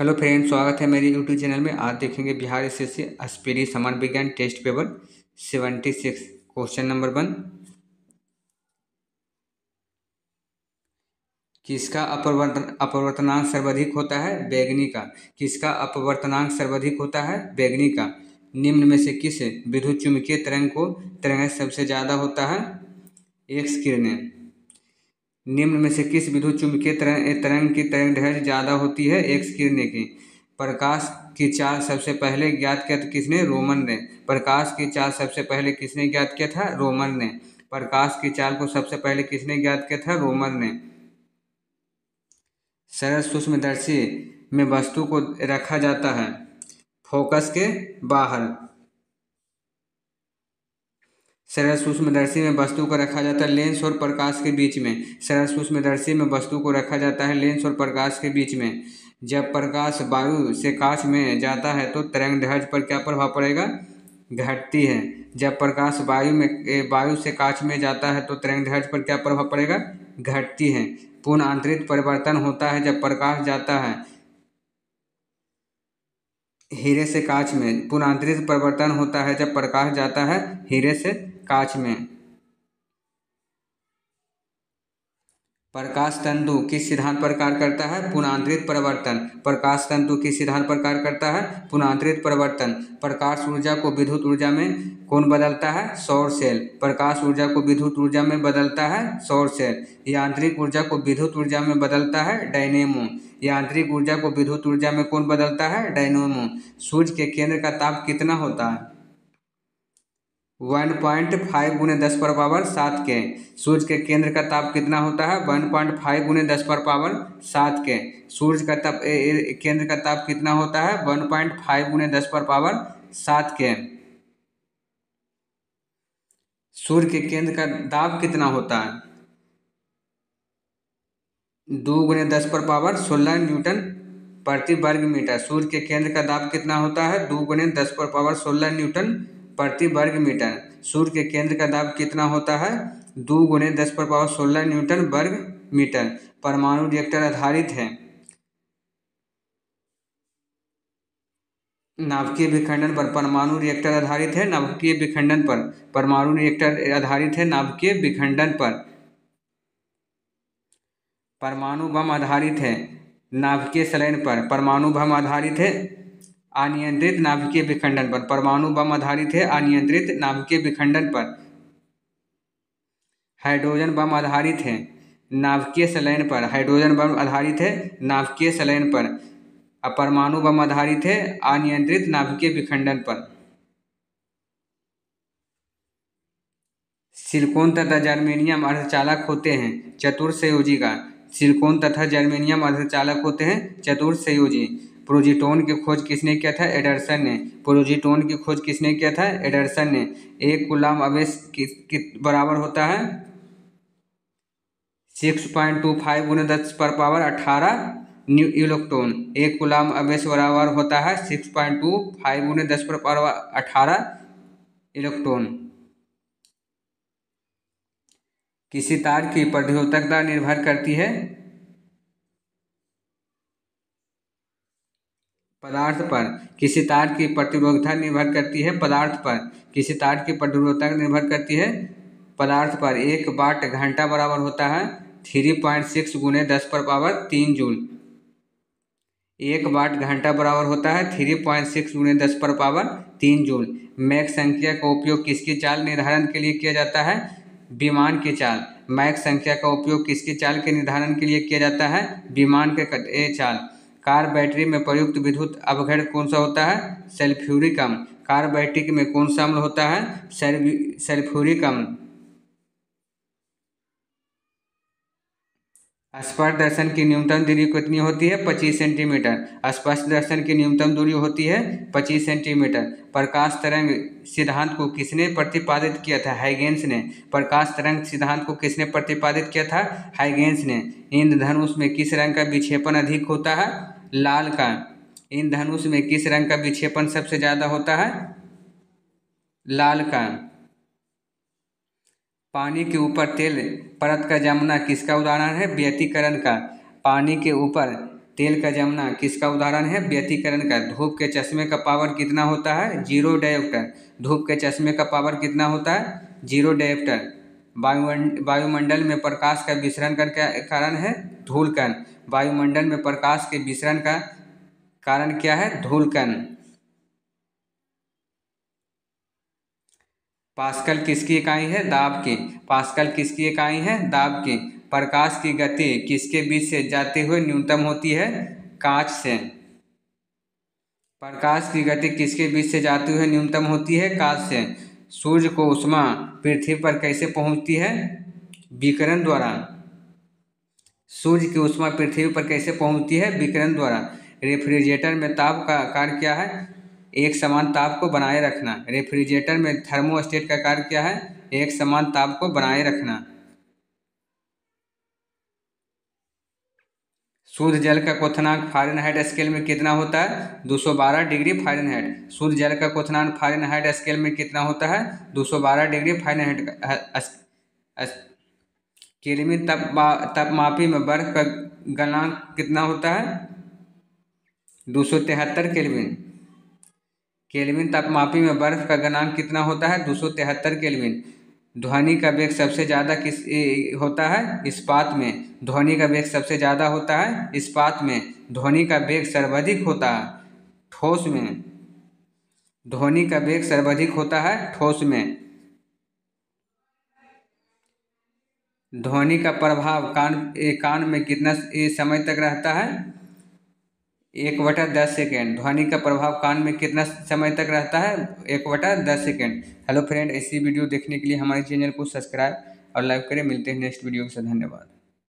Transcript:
Hello friends, स्वागत है मेरे यूट्यूब चैनल में। आज देखेंगे बिहार एसएससी स्पीडी समाज विज्ञान टेस्ट पेपर 76 क्वेश्चन नंबर 1। किसका अपवर्तनांक सर्वाधिक होता है? बैगनी का। किसका अपवर्तनांक सर्वाधिक होता है? बैगनी का। निम्न में से किस विद्युत चुम्बकीय तरंग को तरंग सबसे ज़्यादा होता है? एक्स किरणें। निम्न में से किस विद्युत चुम्बकीय तरंग की तरंगदैर्घ्य ज़्यादा होती है? एक्स किरणें की। प्रकाश की चाल सबसे पहले ज्ञात किया था किसने? रोमन ने। प्रकाश की चाल सबसे पहले किसने ज्ञात किया था? रोमन ने। प्रकाश की चाल को सबसे पहले किसने ज्ञात किया था? रोमन ने। सरल सूक्ष्मदर्शी में वस्तु को रखा जाता है फोकस के बाहर। सरल सूक्ष्मदर्शी में वस्तु को रखा जाता है लेंस और प्रकाश के बीच में। सरल सूक्ष्मदर्शी में वस्तु को रखा जाता है लेंस और प्रकाश के बीच में। जब प्रकाश वायु से कांच में जाता है तो तरंगदैर्घ्य पर क्या प्रभाव पड़ेगा? घटती है। जब प्रकाश वायु से कांच में जाता है तो तरंगदैर्घ्य पर क्या प्रभाव पड़ेगा? घटती है। पूर्ण आंतरिक परिवर्तन होता है जब प्रकाश जाता है हीरे से कांच में। पूर्ण आंतरिक परिवर्तन होता है जब प्रकाश जाता है हीरे से कांच में। प्रकाश तंतु किस सिद्धांत पर कार्य करता है? पुनरांतरित परिवर्तन। प्रकाश तंतु किस सिद्धांत पर कार्य करता है? पुनरांतरित परिवर्तन। प्रकाश ऊर्जा को विद्युत ऊर्जा में कौन बदलता है? सौर सेल। प्रकाश ऊर्जा को विद्युत ऊर्जा में बदलता है सौर सेल। यांत्रिक ऊर्जा को विद्युत ऊर्जा में बदलता है डायनेमो। यांत्रिक ऊर्जा को विद्युत ऊर्जा में कौन बदलता है? डायनेमो। सूर्य के केंद्र का ताप कितना होता है? 1.5 गुने 10 पर पावर 7 के। सूर्य के केंद्र का ताप कितना होता है? 1.5 गुने 10 पर पावर 7 के। सूर्य का ताप केंद्र का ताप कितना होता है? 1.5 गुने 10 पर पावर 7 के। सूर्य के केंद्र का दाब कितना होता है? 2 गुने 10 पर पावर 16 न्यूटन प्रति वर्ग मीटर। सूर्य के केंद्र का दाब कितना होता है? 2 गुने 10 पर पावर 16 न्यूटन प्रति वर्ग मीटर। सूर्य के केंद्र का दाब कितना होता है? 2 गुने 10 पर पावर 16 न्यूटन वर्ग मीटर। परमाणु रिएक्टर आधारित है नाभिकीय विखंडन पर। परमाणु रिएक्टर आधारित है नाभिकीय विखंडन पर। परमाणु रिएक्टर आधारित है नाभिकीय विखंडन पर। परमाणु बम आधारित है नाभिकीय संलयन पर। परमाणु बम आधारित है अनियंत्रित नाभिकीय विखंडन पर। परमाणु बम आधारित है अनियंत्रित नाभिकीय विखंडन पर। हाइड्रोजन बम आधारित है नाभिकीय संलयन पर। हाइड्रोजन बम आधारित है नाभिकीय संलयन पर। परमाणु बम आधारित है अनियंत्रित नाभिकीय विखंडन पर। सिलिकॉन तथा जर्मेनियम अर्धचालक होते हैं चतुर्संयोजी का। सिलिकॉन तथा जर्मेनियम अर्धचालक होते हैं चतुर्संयोजी। प्रोजीटोन की खोज किसने किया था? एडरसन ने। प्रोजीटोन की खोज किसने किया था? एडरसन ने। एक कूलाम आवेश किस बराबर होता है? 6.25 गुने 10 पर पावर 18 इलेक्ट्रॉन। एक कूलाम आवेश बराबर होता है 6.25 गुने 10 पर पावर 18 इलेक्ट्रॉन। किसी तार की प्रतिरोधकता निर्भर करती है पदार्थ पर। किसी तार की प्रतिरोधकता निर्भर करती है पदार्थ पर। किसी तार की प्रतिरोधकता निर्भर करती है पदार्थ पर। 1 वाट घंटा बराबर होता है 3.6 गुने 10 पर पावर 3 जूल। 1 वाट घंटा बराबर होता है 3.6 गुने 10 पर पावर 3 जूल। मैक संख्या का उपयोग किसकी चाल निर्धारण के लिए किया जाता है? विमान की चाल। मैक संख्या का उपयोग किसकी चाल के निर्धारण के लिए किया जाता है? विमान के चाल। कार बैटरी में प्रयुक्त विद्युत अपघटक कौन सा होता है? सल्फ्यूरिक अम्ल। कार बैटरी में कौन सा अम्ल होता है? सल्फ्यूरिक अम्ल। स्पर्श दर्शन की न्यूनतम दूरी कितनी होती है? 25 सेंटीमीटर। स्पर्श दर्शन की न्यूनतम दूरी होती है 25 सेंटीमीटर। प्रकाश तरंग सिद्धांत को किसने प्रतिपादित किया था? हाइगेंस ने। प्रकाश तरंग सिद्धांत को किसने प्रतिपादित किया था? हाइगेंस ने। इंद्रधनुष में किस रंग का विक्षेपण अधिक होता है? लाल का। इंद्रधनुष में किस रंग का विक्षेपण सबसे ज्यादा होता है? लाल का। पानी के ऊपर तेल परत का जमना किसका उदाहरण है? व्यतिकरण का। पानी के ऊपर तेल का जमना किसका उदाहरण है? व्यतिकरण का। धूप के चश्मे का पावर कितना होता है? 0 डायोप्टर। धूप के चश्मे का पावर कितना होता है? 0 डायोप्टर। वायुमंडल में प्रकाश का विसरण का क्या कारण है? धूलकण। वायुमंडल में प्रकाश के विसरण का कारण क्या है? धूलकण। पास्कल किसकी इकाई है? दाब की। पास्कल किसकी इकाई है? दाब की। प्रकाश की गति किसके बीच से जाते हुए न्यूनतम होती है? कांच से। प्रकाश की गति किसके बीच से जाते हुए न्यूनतम होती है? कांच से। सूर्य को ऊष्मा पृथ्वी पर कैसे पहुंचती है? विकिरण द्वारा। सूर्य की ऊष्मा पृथ्वी पर कैसे पहुंचती है? विकिरण द्वारा। रेफ्रिजरेटर में ताप का कार्य क्या है? एक समान ताप को बनाए रखना। रेफ्रिजरेटर में थर्मोस्टेट का कार्य क्या है? एक समान ताप को बनाए रखना। शुद्ध जल का क्वथनांक फ़ारेनहाइट स्केल में कितना होता है? 212 डिग्री फ़ारेनहाइट। शुद्ध जल का क्वथनांक फ़ारेनहाइट स्केल में कितना होता है? 212 डिग्री फ़ारेनहाइट। केल्विन तापमापी में बर्फ का गलनांक कितना होता है? 273 केल्विन। केल्विन तापमापी में बर्फ का गलनांक कितना होता है? 273 केल्विन। ध्वनि का वेग सबसे ज़्यादा किस होता है? इस्पात में। ध्वनि का वेग सबसे ज़्यादा होता है इस्पात में। ध्वनि का वेग सर्वाधिक होता है ठोस में। ध्वनि का वेग सर्वाधिक होता है ठोस में। ध्वनि का प्रभाव कान में कितना समय तक रहता है? 1/10 सेकेंड। ध्वनि का प्रभाव कान में कितना समय तक रहता है? 1/10 सेकेंड। हेलो फ्रेंड, ऐसी वीडियो देखने के लिए हमारे चैनल को सब्सक्राइब और लाइक करें। मिलते हैं नेक्स्ट वीडियो के साथ। धन्यवाद।